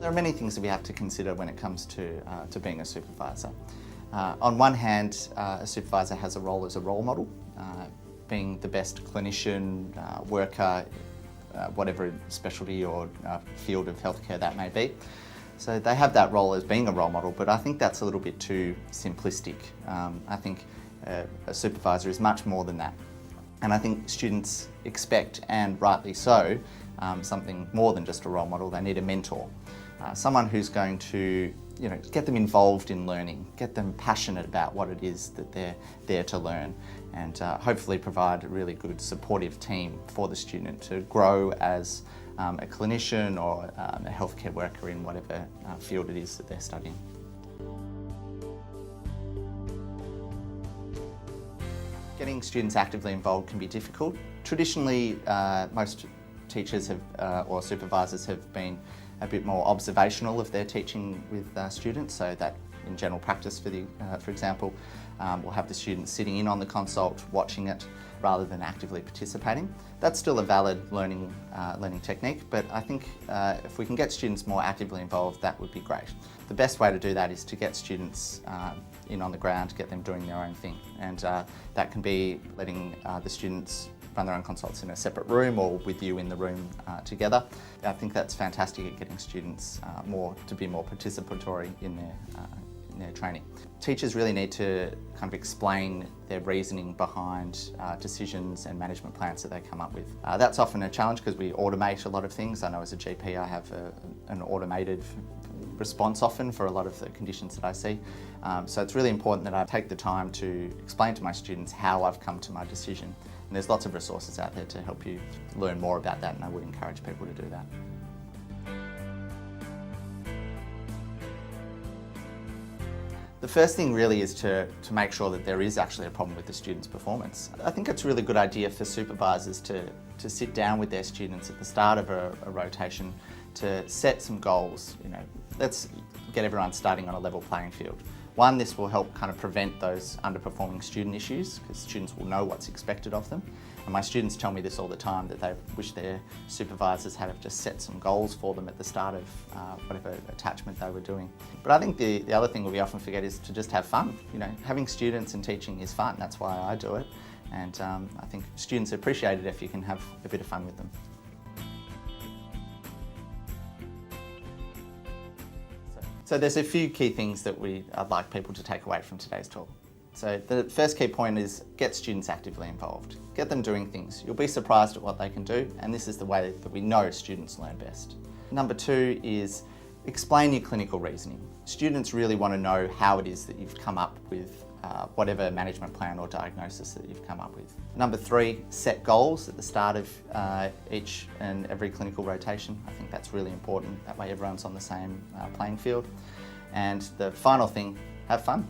There are many things that we have to consider when it comes to being a supervisor. On one hand, a supervisor has a role as a role model, being the best clinician, worker, whatever specialty or field of healthcare that may be. So they have that role as being a role model, but I think that's a little bit too simplistic. I think a supervisor is much more than that. And I think students expect, and rightly so, something more than just a role model. They need a mentor. Someone who's going to get them involved in learning, get them passionate about what it is that they're there to learn, and hopefully provide a really good supportive team for the student to grow as a clinician or a healthcare worker in whatever field it is that they're studying. Getting students actively involved can be difficult. Traditionally, most teachers or supervisors have been a bit more observational of their teaching with students, so that in general practice, for example, we'll have the students sitting in on the consult, watching it, rather than actively participating. That's still a valid learning technique, but I think if we can get students more actively involved, that would be great. The best way to do that is to get students in on the ground, get them doing their own thing, and that can be letting the students run their own consults in a separate room or with you in the room together. I think that's fantastic at getting students to be more participatory in their training. Teachers really need to kind of explain their reasoning behind decisions and management plans that they come up with. That's often a challenge because we automate a lot of things. I know as a GP I have an automated response often for a lot of the conditions that I see. So it's really important that I take the time to explain to my students how I've come to my decision. And there's lots of resources out there to help you learn more about that, and I would encourage people to do that. The first thing really is to make sure that there is actually a problem with the student's performance. I think it's a really good idea for supervisors to sit down with their students at the start of a rotation to set some goals. Let's get everyone starting on a level playing field. One, this will help kind of prevent those underperforming student issues because students will know what's expected of them. And my students tell me this all the time, that they wish their supervisors had just set some goals for them at the start of whatever attachment they were doing. But I think the other thing that we often forget is to just have fun. Having students and teaching is fun. That's why I do it. And I think students appreciate it if you can have a bit of fun with them. So there's a few key things that I'd like people to take away from today's talk. So the first key point is get students actively involved. Get them doing things. You'll be surprised at what they can do, and this is the way that we know students learn best. Number two is explain your clinical reasoning. Students really want to know how it is that you've come up with whatever management plan or diagnosis that you've come up with. Number three, set goals at the start of each and every clinical rotation. I think that's really important. That way everyone's on the same playing field. And the final thing, have fun.